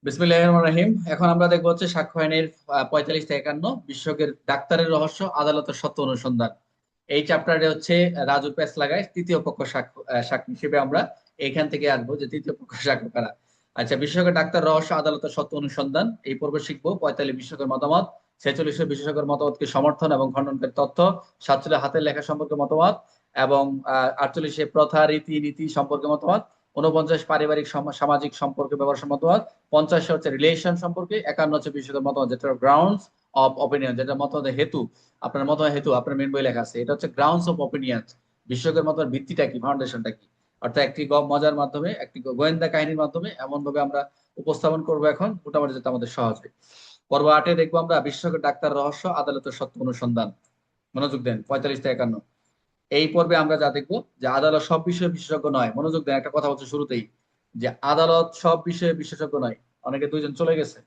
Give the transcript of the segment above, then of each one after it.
বিসমিল্লাহির রহমানির রহিম। এখন আমরা দেখবো হচ্ছে সাক্ষ্য আইনের 45 থেকে 51 বিশেষজ্ঞের ডাক্তারের রহস্য আদালতের সত্য অনুসন্ধান। এই চ্যাপ্টারে হচ্ছে রাজু পেস লাগায় তৃতীয় পক্ষ সাক্ষী হিসেবে আমরা এইখান থেকে আসবো যে তৃতীয় পক্ষ সাক্ষ্য কারা। আচ্ছা, বিশেষজ্ঞ ডাক্তার রহস্য আদালতের সত্য অনুসন্ধান এই পর্বে শিখবো 45 বিশেষজ্ঞের মতামত, 46 বিশেষজ্ঞের মতামতকে সমর্থন এবং খণ্ডনকারী তথ্য, 47 হাতের লেখা সম্পর্কে মতামত এবং 48 প্রথা রীতি নীতি সম্পর্কে মতামত, 49 পারিবারিক সামাজিক সম্পর্কে ব্যবহার মতামত, 50 হচ্ছে রিলেশন সম্পর্কে, 51 হচ্ছে বিশেষজ্ঞ মতামত যেটা গ্রাউন্ডস অফ অপিনিয়ন, যেটা মতামতের হেতু। আপনার মতামত হেতু আপনার মেন বই লেখা আছে, এটা হচ্ছে গ্রাউন্ডস অফ অপিনিয়ন। বিশেষজ্ঞের মতামত ভিত্তিটা কি, ফাউন্ডেশনটা কি। অর্থাৎ একটি মজার মাধ্যমে, একটি গোয়েন্দা কাহিনীর মাধ্যমে এমন ভাবে আমরা উপস্থাপন করবো এখন মোটামুটি যাতে আমাদের সহজ হয়। পর্ব 8-এ দেখবো আমরা বিশেষজ্ঞ ডাক্তার রহস্য আদালতের সত্য অনুসন্ধান। মনোযোগ দেন, 45 থেকে 51। এই পর্বে আমরা যা দেখবো যে আদালত সব বিষয়ে বিশেষজ্ঞ নয়। মনোযোগ দেন, একটা কথা হচ্ছে শুরুতেই যে আদালত সব বিষয়ে বিশেষজ্ঞ নয়। অনেকে দুইজন চলে গেছে।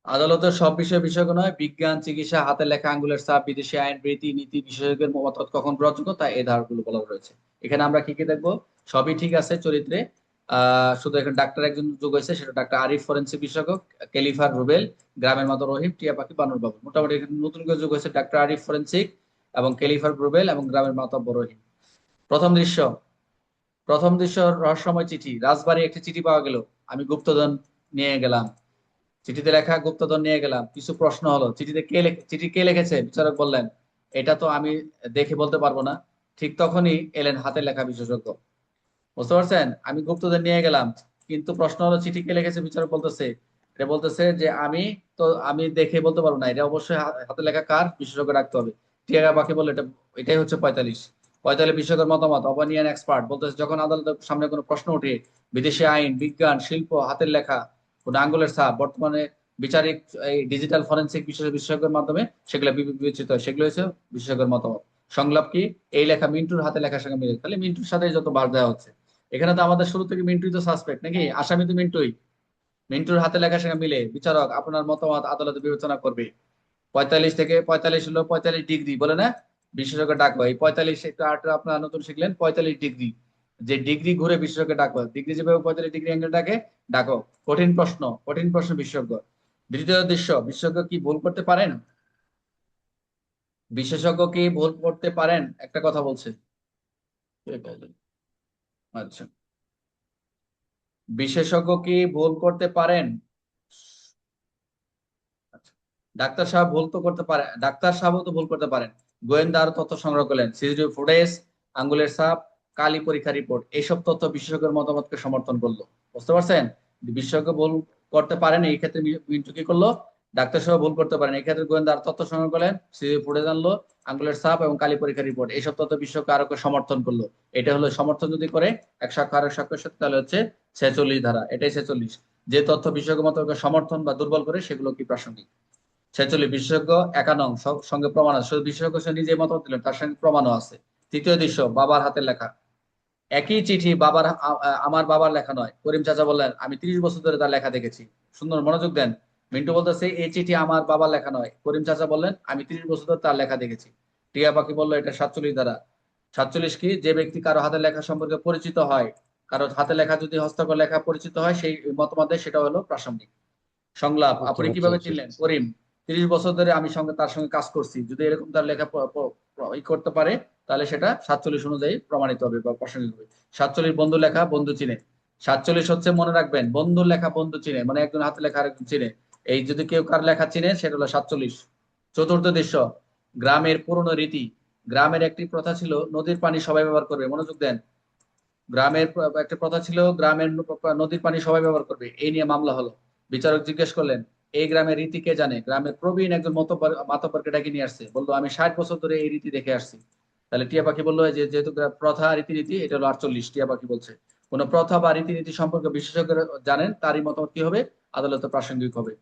আদালতের সব বিষয়ে বিশেষজ্ঞ নয়। বিজ্ঞান, চিকিৎসা, হাতে লেখা, আঙ্গুলের ছাপ, বিদেশি আইন, রীতি নীতি বিশেষজ্ঞের মতামত কখন গ্রহণযোগ্য তা এই ধারগুলো বলা রয়েছে। এখানে আমরা কি কি দেখবো? সবই ঠিক আছে চরিত্রে। শুধু এখানে ডাক্তার একজন যোগ হয়েছে, সেটা ডাক্তার আরিফ, ফরেন্সিক বিশেষজ্ঞ। ক্যালিফার রুবেল, গ্রামের মতো রহিম, টিয়া পাখি, বানর বাবু। মোটামুটি এখানে নতুন করে যোগ হয়েছে ডাক্তার আরিফ ফরেন্সিক এবং ক্যালিফার রুবেল এবং গ্রামের মাতব্বর রহিম। প্রথম দৃশ্য। প্রথম দৃশ্য, রহস্যময় চিঠি। রাজবাড়ি একটি চিঠি পাওয়া গেল। আমি গুপ্তধন নিয়ে গেলাম। চিঠিতে লেখা গুপ্তধন নিয়ে গেলাম। কিছু প্রশ্ন হলো, চিঠি কে লিখেছে? বিচারক বললেন, এটা তো আমি দেখে বলতে পারবো না। ঠিক তখনই এলেন হাতের লেখা বিশেষজ্ঞ। বুঝতে পারছেন? আমি গুপ্তধন নিয়ে গেলাম, কিন্তু প্রশ্ন হলো চিঠি কে লিখেছে। বিচারক বলতেছে, এটা বলতেছে যে আমি দেখে বলতে পারবো না, এটা অবশ্যই হাতে লেখা কার, বিশেষজ্ঞ রাখতে হবে। টিয়া পাখি বললো, এটাই হচ্ছে 45। 45 বিশেষজ্ঞের মতামত, অবানিয়ান এক্সপার্ট বলতেছে, যখন আদালতের সামনে কোনো প্রশ্ন ওঠে, বিদেশি আইন, বিজ্ঞান, শিল্প, হাতের লেখা, কোন আঙ্গুলের ছাপ, বর্তমানে বিচারিক এই ডিজিটাল ফরেন্সিক বিশেষজ্ঞের মাধ্যমে সেগুলো বিবেচিত হয়, সেগুলো হচ্ছে বিশেষজ্ঞের মতামত। সংলাপ কি? এই লেখা মিন্টুর হাতে লেখার সঙ্গে মিলে, তাহলে মিন্টুর সাথে যত বার দেওয়া হচ্ছে। এখানে তো আমাদের শুরু থেকে মিন্টুই তো সাসপেক্ট নাকি, আসামি তো মিন্টুই। মিন্টুর হাতে লেখার সঙ্গে মিলে বিচারক আপনার মতামত আদালতে বিবেচনা করবে। 45 থেকে 45 হলো 45 ডিগ্রি বলে না, বিশেষজ্ঞ ডাকো। এই 45 একটু আর আপনারা নতুন শিখলেন, 45 ডিগ্রি। যে ডিগ্রি ঘুরে বিশেষজ্ঞ ডাকো, ডিগ্রি যেভাবে 45 ডিগ্রি অ্যাঙ্গেল ডাকে, ডাকো। কঠিন প্রশ্ন, কঠিন প্রশ্ন বিশেষজ্ঞ। দ্বিতীয় দৃশ্য, বিশেষজ্ঞ কি ভুল করতে পারেন? বিশেষজ্ঞ কি ভুল করতে পারেন? একটা কথা বলছে। আচ্ছা, বিশেষজ্ঞ কি ভুল করতে পারেন? আচ্ছা। ডাক্তার সাহেব ভুল তো করতে পারে, ডাক্তার সাহেবও তো ভুল করতে পারেন। গোয়েন্দা আরো তথ্য সংগ্রহ করলেন, সিসিটিভি ফুটেজ, আঙ্গুলের ছাপ, কালি পরীক্ষা রিপোর্ট, এইসব তথ্য বিশেষজ্ঞের মতামতকে সমর্থন করলো। বুঝতে পারছেন? বিশেষজ্ঞ ভুল করতে পারেন, এই ক্ষেত্রে মিন্টু কি করলো? ডাক্তার সাহেব ভুল করতে পারেন, এই ক্ষেত্রে গোয়েন্দা আর তথ্য সংগ্রহ করলেন, সিসিটিভি ফুটেজ আনলো, আঙ্গুলের ছাপ এবং কালি পরীক্ষা রিপোর্ট, এইসব তথ্য বিশেষজ্ঞ আরো সমর্থন করলো। এটা হলো সমর্থন যদি করে এক সাক্ষ্য আরেক সাক্ষ্যের সাথে, তাহলে হচ্ছে 46 ধারা, এটাই 46। যে তথ্য বিশেষজ্ঞ মতকে সমর্থন বা দুর্বল করে সেগুলো কি প্রাসঙ্গিক। 46 বিশেষজ্ঞ একানং সঙ্গে প্রমাণ আছে, শুধু বিশেষজ্ঞ সে নিজে মতামত দিলেন, তার সঙ্গে প্রমাণও আছে। তৃতীয় দৃশ্য, বাবার হাতের লেখা। একই চিঠি আমার বাবার লেখা নয়। করিম চাচা বললেন, আমি 30 বছর ধরে তার লেখা দেখেছি। সুন্দর, মনোযোগ দেন। মিন্টু বলতেছে, এই চিঠি আমার বাবার লেখা নয়। করিম চাচা বললেন, আমি 30 বছর ধরে তার লেখা দেখেছি। টিয়া পাখি বললো, এটা 47 দ্বারা। 47 কি? যে ব্যক্তি কারো হাতের লেখা সম্পর্কে পরিচিত হয়, কারো হাতে লেখা যদি হস্তকর লেখা পরিচিত হয়, সেই মতামতে সেটা হলো প্রাসঙ্গিক। সংলাপ, আচ্ছা আপনি আচ্ছা কিভাবে আচ্ছা চিনলেন? করিম, 30 বছর ধরে আমি তার সঙ্গে কাজ করছি, যদি এরকম তার লেখা করতে পারে, তাহলে সেটা 47 অনুযায়ী প্রমাণিত হবে বা প্রাসঙ্গিক হবে। 47 বন্ধু লেখা বন্ধু চিনে। 47 হচ্ছে, মনে রাখবেন, বন্ধুর লেখা বন্ধু চিনে, মানে একজন হাতে লেখা আরেকজন চিনে। এই যদি কেউ কার লেখা চিনে, সেটা হলো 47। চতুর্থ দৃশ্য, গ্রামের পুরনো রীতি। গ্রামের একটি প্রথা ছিল, নদীর পানি সবাই ব্যবহার করবে। মনোযোগ দেন। গ্রামের একটা প্রথা ছিল, গ্রামের নদীর পানি সবাই ব্যবহার করবে, এই নিয়ে মামলা হলো। বিচারক জিজ্ঞেস করলেন, এই গ্রামের রীতি কে জানে? গ্রামের প্রবীণ একজন মাতব্বরকে ডাকি নিয়ে আসছে, বললো, আমি 60 বছর ধরে এই রীতি দেখে আসছি। তাহলে টিয়া পাখি বললো যে যেহেতু প্রথা রীতিনীতি, এটা হলো 48। টিয়া পাখি বলছে, কোন প্রথা বা রীতিনীতি সম্পর্কে বিশেষজ্ঞরা জানেন, তারই মতামত কি হবে? আদালতে প্রাসঙ্গিক হবে।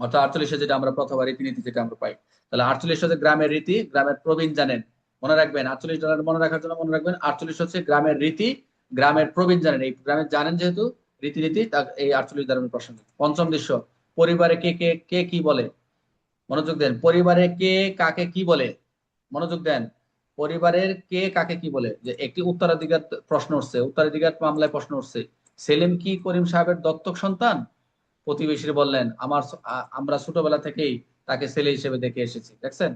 অর্থাৎ 48 যেটা আমরা প্রথা বা রীতিনীতি যেটা আমরা পাই, তাহলে 48 হচ্ছে গ্রামের রীতি, গ্রামের প্রবীণ জানেন। মনে রাখবেন, 48 মনে রাখার জন্য মনে রাখবেন, 48 হচ্ছে গ্রামের রীতি, গ্রামের প্রবীণ জানেন। এই গ্রামের জানেন যেহেতু রীতিনীতি, এই 48 দ্বারা প্রসঙ্গ। পঞ্চম দৃশ্য, পরিবারে কে কে কে কি বলে। মনোযোগ দেন, পরিবারে কে কাকে কি বলে। মনোযোগ দেন, পরিবারের কে কাকে কি বলে। যে একটি উত্তরাধিকার প্রশ্ন উঠছে, উত্তরাধিকার মামলায় প্রশ্ন উঠছে, সেলিম কি করিম সাহেবের দত্তক সন্তান? প্রতিবেশী বললেন, আমরা ছোটবেলা থেকেই তাকে ছেলে হিসেবে দেখে এসেছি। দেখছেন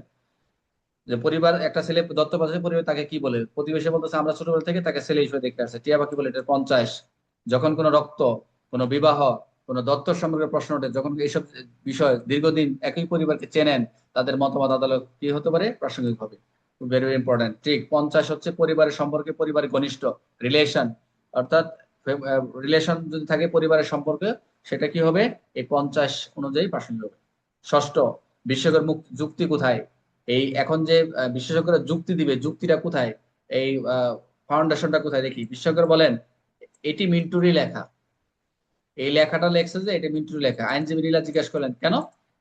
যে পরিবার, একটা ছেলে দত্তক পাচ্ছে, পরিবার তাকে কি বলে? প্রতিবেশী বলতেছে আমরা ছোটবেলা থেকে তাকে ছেলে হিসেবে দেখে আসছে। টিয়া পাখি বলে এটা 50। যখন কোনো রক্ত, কোনো বিবাহ, কোনো দত্তক সম্পর্কে প্রশ্ন ওঠে, যখন এইসব বিষয় দীর্ঘদিন একই পরিবারকে চেনেন, তাদের মতামত আদালত কি হতে পারে? প্রাসঙ্গিক হবে। Very important. ঠিক 50 হচ্ছে পরিবারের সম্পর্কে, পরিবারের ঘনিষ্ঠ রিলেশন, অর্থাৎ রিলেশন যদি থাকে পরিবারের সম্পর্কে, সেটা কি হবে? এই 50 অনুযায়ী প্রাসঙ্গিক হবে। ষষ্ঠ, বিশ্বকর্ম যুক্তি কোথায়? এই এখন যে বিশেষজ্ঞরা যুক্তি দিবে, যুক্তিটা কোথায়? এই ফাউন্ডেশনটা কোথায় দেখি। বিশেষজ্ঞরা বলেন এটি মিন্টুরই লেখা। এই লেখাটা লেখছে যে এটা মিন্টুর লেখা। আইনজীবী লীলা জিজ্ঞেস করলেন কেন?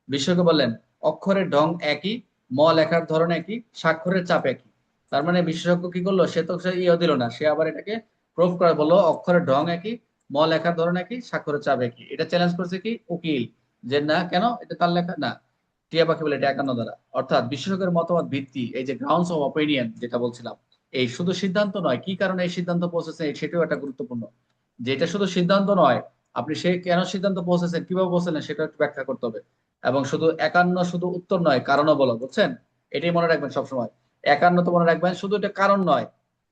বিশেষজ্ঞ বললেন অক্ষরের ঢং একই, ম লেখার ধরন একই, স্বাক্ষরের চাপ একই। তার মানে বিশেষজ্ঞ কি করলো? সে তো সে ইয়ে দিল না, সে আবার এটাকে প্রুফ করে বললো অক্ষরের ঢং একই, ম লেখার ধরন একই, স্বাক্ষরের চাপ একই। এটা চ্যালেঞ্জ করছে কি উকিল, যে না কেন এটা তার লেখা না। টিয়া পাখি বলে এটা 51 দ্বারা। অর্থাৎ বিশেষজ্ঞের মতামত ভিত্তি, এই যে গ্রাউন্ডস অফ অপিনিয়ন যেটা বলছিলাম, এই শুধু সিদ্ধান্ত নয়, কি কারণে এই সিদ্ধান্ত পৌঁছেছে সেটাও একটা গুরুত্বপূর্ণ। যেটা শুধু সিদ্ধান্ত নয়, আপনি সে কেন সিদ্ধান্ত পৌঁছেছেন, কিভাবে পৌঁছলেন, সেটা একটু ব্যাখ্যা করতে হবে। এবং শুধু 51 শুধু উত্তর নয়, কারণও বলো, বুঝছেন? এটাই মনে রাখবেন সবসময়। 51 তো মনে রাখবেন, শুধু এটা কারণ নয়,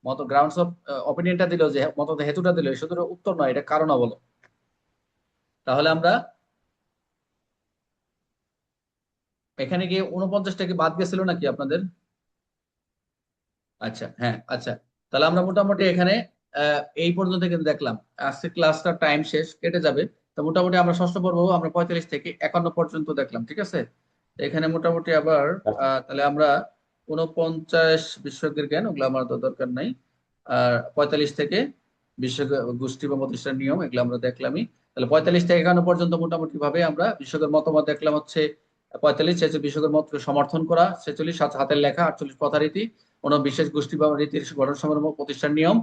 মত গ্রাউন্ডস অফ অপিনিয়নটা দিল, যে মত হেতুটা দিল, শুধু উত্তর নয়, এটা কারণও বলো। তাহলে আমরা এখানে গিয়ে 49টা কি বাদ গেছিল নাকি আপনাদের? আচ্ছা, হ্যাঁ, আচ্ছা। তাহলে আমরা মোটামুটি এখানে এই পর্যন্ত কিন্তু দেখলাম। আজকে ক্লাসটা টাইম শেষ, কেটে যাবে। তো মোটামুটি আমরা ষষ্ঠ পর্ব আমরা 45 থেকে 51 পর্যন্ত দেখলাম, ঠিক আছে? তো এখানে মোটামুটি আবার তাহলে আমরা 49 বিশেষজ্ঞের জ্ঞান, ওগুলো আমার তো দরকার নাই। আর 45 থেকে বিশেষজ্ঞ গোষ্ঠী বা প্রতিষ্ঠান নিয়ম, এগুলো আমরা দেখলামই। তাহলে 45 থেকে 51 পর্যন্ত মোটামুটি ভাবে আমরা বিশেষজ্ঞের মতামত দেখলাম হচ্ছে 45, 46 বিশেষজ্ঞের মতকে সমর্থন করা, 46 হাতের লেখা, 48 প্রথারীতি, কোন বিশেষ গোষ্ঠী বা রীতির গঠন সমূহ প্রতিষ্ঠান নিয়ম,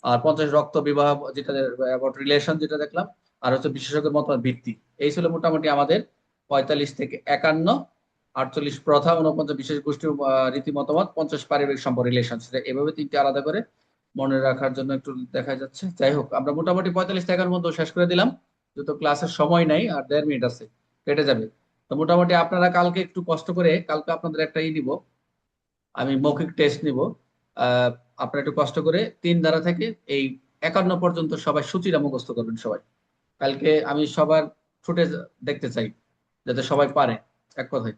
আর 50 রক্ত বিবাহ, যেটা রিলেশন যেটা দেখলাম, আর হচ্ছে বিশেষজ্ঞের মতামত ভিত্তি। এই ছিল মোটামুটি আমাদের 45 থেকে 51। 48 প্রথা, 49 বিশেষ গোষ্ঠী রীতি মতামত, 50 পারিবারিক সম্পর্ক রিলেশন। সেটা এভাবে তিনটে আলাদা করে মনে রাখার জন্য একটু দেখা যাচ্ছে। যাই হোক, আমরা মোটামুটি 45 টাকার মধ্যে শেষ করে দিলাম, যেহেতু ক্লাসের সময় নাই, আর 1.5 মিনিট আছে, কেটে যাবে। তো মোটামুটি আপনারা কালকে একটু কষ্ট করে, কালকে আপনাদের একটা নিব, আমি মৌখিক টেস্ট নিব। আহ আপনারা একটু কষ্ট করে 3 ধারা থেকে এই 51 পর্যন্ত সবাই সূচিটা মুখস্থ করবেন সবাই। কালকে আমি সবার ফুটেজ দেখতে চাই, যাতে সবাই পারে, এক কথায়।